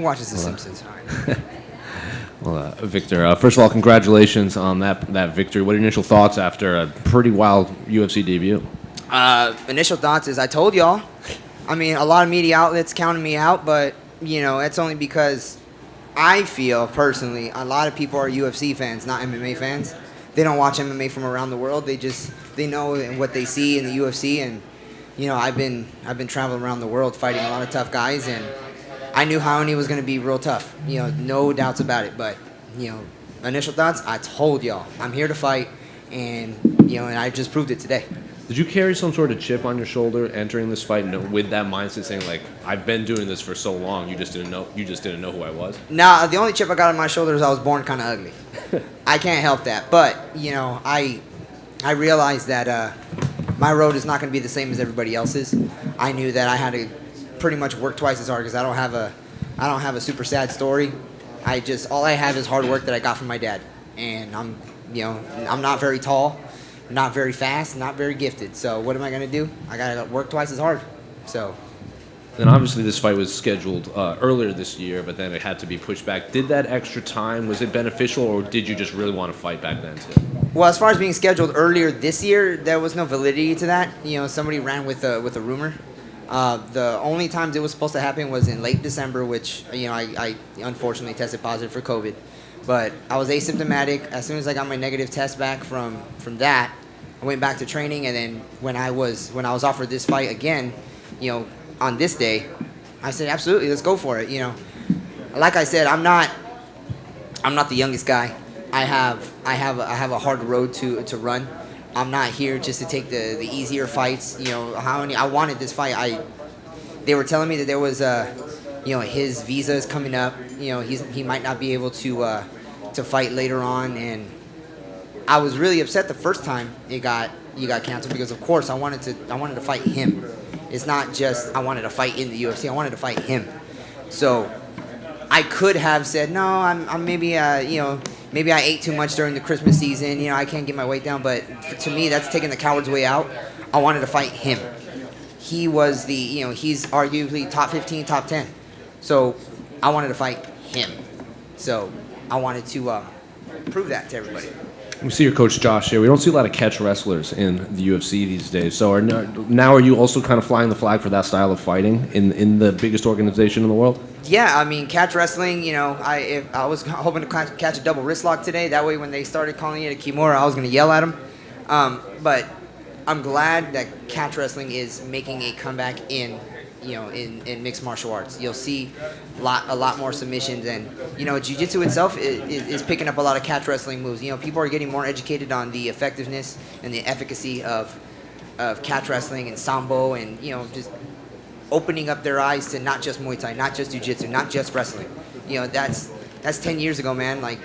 Watches The Simpsons. Well, Victor, first of all, congratulations on that victory. What are your initial thoughts after a pretty wild UFC debut? Initial thoughts is I told y'all. I mean, a lot of media outlets counted me out, but, you know, that's only because I feel, personally, a lot of people are UFC fans, not MMA fans. They don't watch MMA from around the world. They know what they see in the UFC, and, you know, I've been traveling around the world fighting a lot of tough guys, and I knew Raoni was going to be real tough. You know, no doubts about it. But, you know, initial thoughts, I told y'all, I'm here to fight, and, you know, and I just proved it today. Did you carry some sort of chip on your shoulder entering this fight with that mindset saying, like, I've been doing this for so long, you just didn't know who I was? Nah, the only chip I got on my shoulder is I was born kind of ugly. I can't help that. But, you know, I realized that my road is not going to be the same as everybody else's. I knew that I had to pretty much work twice as hard because I don't have a super sad story. All I have is hard work that I got from my dad. And I'm not very tall, not very fast, not very gifted. So what am I going to do? I got to work twice as hard. So. And obviously this fight was scheduled earlier this year, but then it had to be pushed back. Did that extra time, was it beneficial, or did you just really want to fight back then too? Well, as far as being scheduled earlier this year, there was no validity to that. You know, somebody ran with a rumor. The only times it was supposed to happen was in late December, which, you know, I unfortunately tested positive for COVID. But I was asymptomatic. As soon as I got my negative test back from that, I went back to training. And then when I was offered this fight again, you know, on this day, I said, absolutely, let's go for it. You know, like I said, I'm not the youngest guy. I have a hard road to run. I'm not here just to take the easier fights. You know, I wanted this fight. They were telling me that there was you know, his visa is coming up. You know, he might not be able to fight later on, and I was really upset the first time you got canceled because of course I wanted to fight him. It's not just I wanted to fight in the UFC. I wanted to fight him. So I could have said no. I'm maybe you know, maybe I ate too much during the Christmas season. You know, I can't get my weight down. But to me, that's taking the coward's way out. I wanted to fight him. He was he's arguably top 15, top 10. So I wanted to fight him. So I wanted to prove that to everybody. We see your coach Josh here. We don't see a lot of catch wrestlers in the UFC these days. So are you also kind of flying the flag for that style of fighting in the biggest organization in the world? Yeah, I mean, catch wrestling, you know, I was hoping to catch a double wrist lock today. That way when they started calling it a Kimura, I was going to yell at them. But I'm glad that catch wrestling is making a comeback in mixed martial arts. You'll see a lot more submissions, and, you know, jiu-jitsu itself is picking up a lot of catch wrestling moves. You know, people are getting more educated on the effectiveness and the efficacy of catch wrestling and sambo, and, you know, just opening up their eyes to not just Muay Thai, not just jiu-jitsu, not just wrestling. You know, that's 10 years ago, man. Like,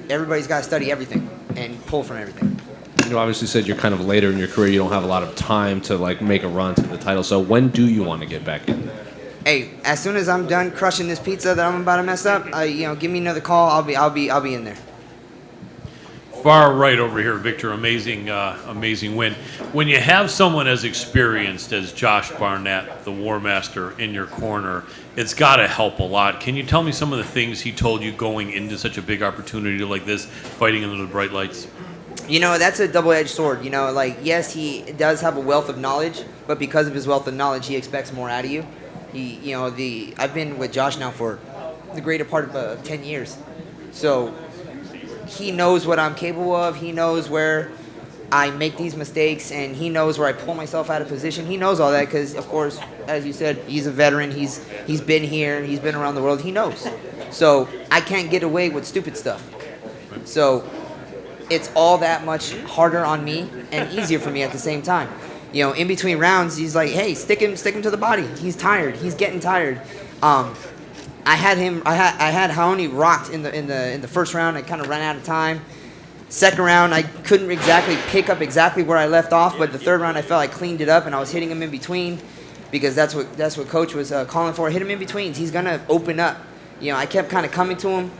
everybody's got to study everything and pull from everything. You obviously said you're kind of later in your career. You don't have a lot of time to, like, make a run to the title. So when do you want to get back in there? Hey, as soon as I'm done crushing this pizza that I'm about to mess up, you know, give me another call. I'll be in there. Far right over here, Victor. Amazing win. When you have someone as experienced as Josh Barnett, the War Master, in your corner, it's got to help a lot. Can you tell me some of the things he told you going into such a big opportunity like this, fighting under the bright lights? You know, that's a double-edged sword. You know, like, yes, he does have a wealth of knowledge, but because of his wealth of knowledge, he expects more out of you. I've been with Josh now for the greater part of 10 years. So he knows what I'm capable of. He knows where I make these mistakes, and he knows where I pull myself out of position. He knows all that because, of course, as you said, he's a veteran. He's been here. He's been around the world. He knows. So I can't get away with stupid stuff. So it's all that much harder on me and easier for me at the same time. You know, in between rounds, he's like, "Hey, stick him to the body. He's tired. He's getting tired." I had Raoni rocked in the first round. I kind of ran out of time. Second round, I couldn't exactly pick up exactly where I left off, but the third round, I felt I cleaned it up, and I was hitting him in between because that's what Coach was calling for. Hit him in betweens. He's gonna open up. You know, I kept kind of coming to him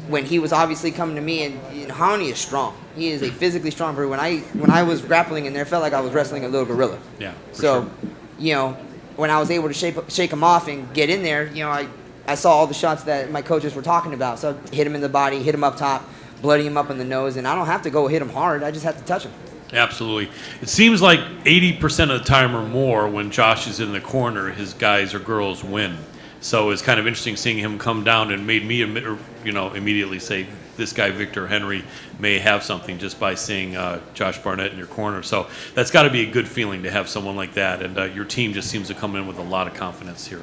when he was obviously coming to me, and Raoni is strong. He is a physically strong person. When I was grappling in there, it felt like I was wrestling a little gorilla. Yeah. So, sure. You know, when I was able to shake him off and get in there, you know, I saw all the shots that my coaches were talking about. So hit him in the body, hit him up top, bloody him up in the nose, and I don't have to go hit him hard. I just have to touch him. Absolutely. It seems like 80% of the time or more when Josh is in the corner, his guys or girls win. So it's kind of interesting seeing him come down and made me, immediately say, this guy, Victor Henry, may have something just by seeing Josh Barnett in your corner. So that's got to be a good feeling to have someone like that. And your team just seems to come in with a lot of confidence here.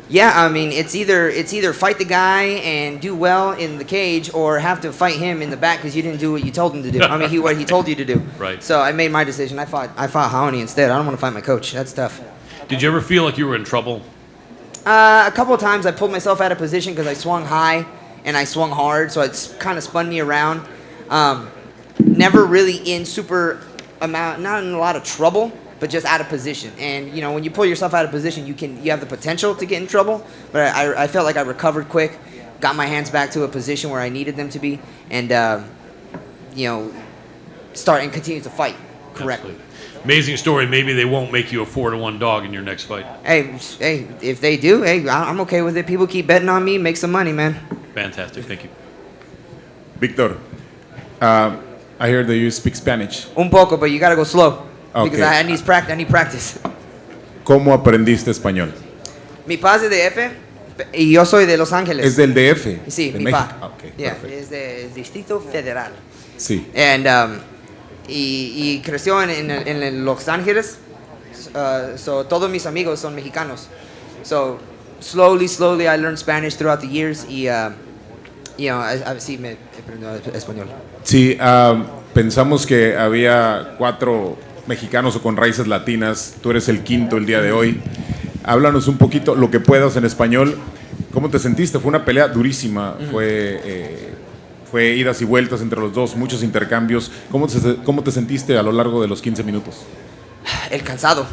Yeah, I mean, it's either fight the guy and do well in the cage, or have to fight him in the back because you didn't do what you told him to do. I mean, what he told you to do. Right. So I made my decision. I fought Raoni instead. I don't want to fight my coach. That's tough. Did you ever feel like you were in trouble? A couple of times I pulled myself out of position because I swung high and I swung hard, so it kind of spun me around. Never really in not in a lot of trouble, but just out of position. And when you pull yourself out of position, you have the potential to get in trouble. But I felt like I recovered quick, got my hands back to a position where I needed them to be, and start and continue to fight correctly. Absolutely. Amazing story. Maybe they won't make you a 4-1 dog in your next fight. Hey, if they do, I'm okay with it. People keep betting on me, make some money, man. Fantastic. Thank you. Victor, I hear that you speak Spanish. Un poco, but you gotta go slow. Okay. Because I need practice. ¿Cómo aprendiste español? Mi pa es de DF y yo soy de Los Ángeles. ¿Es del DF? Sí, de mi México. pa. Okay, Yeah, perfecto. es del Distrito Federal. Sí. And y creció en Los Ángeles. So todos mis amigos son mexicanos. So slowly I learned Spanish throughout the years y sí me aprendió español. Sí, pensamos que había 4 mexicanos o con raíces latinas. Tú eres el quinto el día de hoy. Háblanos un poquito, lo que puedas en español. ¿Cómo te sentiste? Fue una pelea durísima. Fue idas y vueltas entre los dos, muchos intercambios. ¿Cómo te sentiste a lo largo de los 15 minutos? El cansado.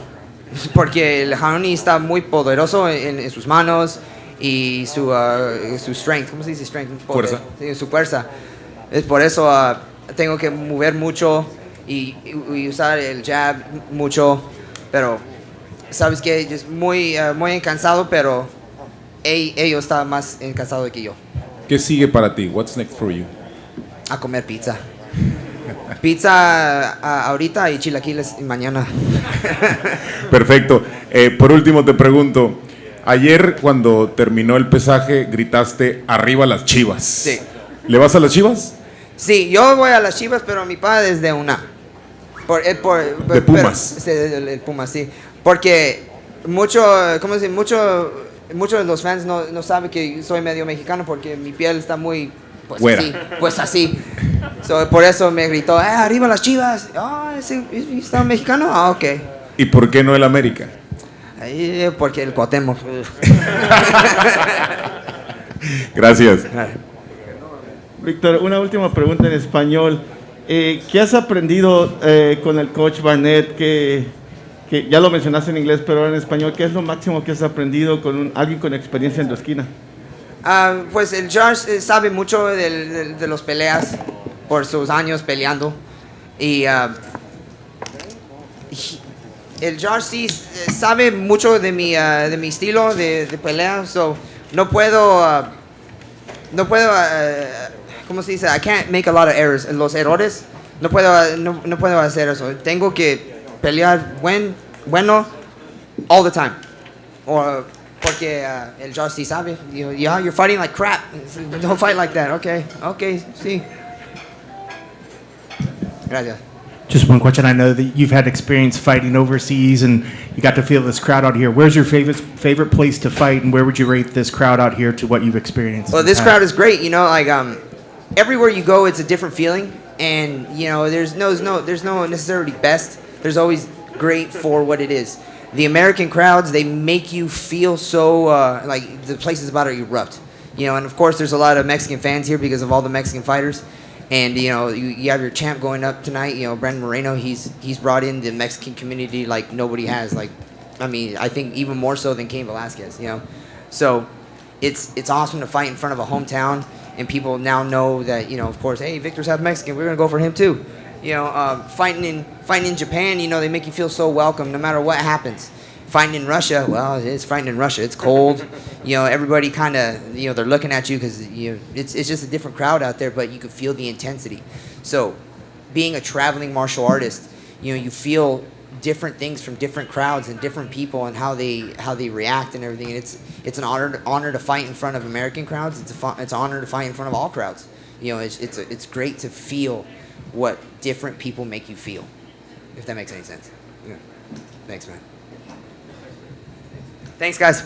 Porque el Raoni está muy poderoso en sus manos y su strength. ¿Cómo se dice strength? Fuerza. Sí, su fuerza. Es por eso tengo que mover mucho y usar el jab mucho. Pero, ¿sabes qué? Es muy cansado, pero ellos están más cansados que yo. ¿Qué sigue para ti? What's next for you? A comer pizza. Pizza ahorita y chilaquiles mañana. Perfecto. Por último te pregunto, ayer cuando terminó el pesaje gritaste arriba las Chivas. Sí. ¿Le vas a las Chivas? Sí, yo voy a las Chivas, pero mi padre es de una. De Pumas. Sí, el Pumas, sí. Porque muchos de los fans no saben que soy medio mexicano porque mi piel está muy así. So, por eso me gritó, arriba las Chivas. ¿Está mexicano? Ah, ok. ¿Y por qué no el América? Porque el Cuauhtémoc. Gracias. Víctor, una última pregunta en español. ¿Qué has aprendido con el coach Barnett? Que ya lo mencionaste en inglés, pero ahora en español, ¿qué es lo máximo que has aprendido con alguien con experiencia en tu esquina? Pues el Josh sabe mucho de las peleas por sus años peleando. Y el Josh sí sabe mucho de mi estilo de pelea. So no puedo, ¿cómo se dice? I can't make a lot of errors. Los errores, no puedo hacer eso. Tengo que pelear bueno all the time. Porque el Josh sí sabe. You're fighting like crap. Don't fight like that. Okay, sí. Gracias. Just one question. I know that you've had experience fighting overseas and you got to feel this crowd out here. Where's your favorite place to fight, and where would you rate this crowd out here to what you've experienced? Well, this crowd is great. Everywhere you go, it's a different feeling, and there's no necessarily best. There's always great for what it is. The American crowds, they make you feel so like the place is about to erupt. And of course there's a lot of Mexican fans here because of all the Mexican fighters. And you have your champ going up tonight, Brandon Moreno, he's brought in the Mexican community like nobody has. I think even more so than Cain Velasquez, So it's awesome to fight in front of a hometown, and people now know that, of course, hey, Victor's half Mexican, we're gonna go for him too. Fighting in Japan, they make you feel so welcome no matter what happens. fighting in Russia, well, it's fighting in Russia. It's cold. Everybody kind of, they're looking at you because, it's just a different crowd out there, but you can feel the intensity. So being a traveling martial artist, you feel different things from different crowds and different people and how they react and everything. And it's an honor to fight in front of American crowds. It's an honor to fight in front of all crowds. It's great to feel what different people make you feel, if that makes any sense. Yeah. Thanks, man. Thanks, guys.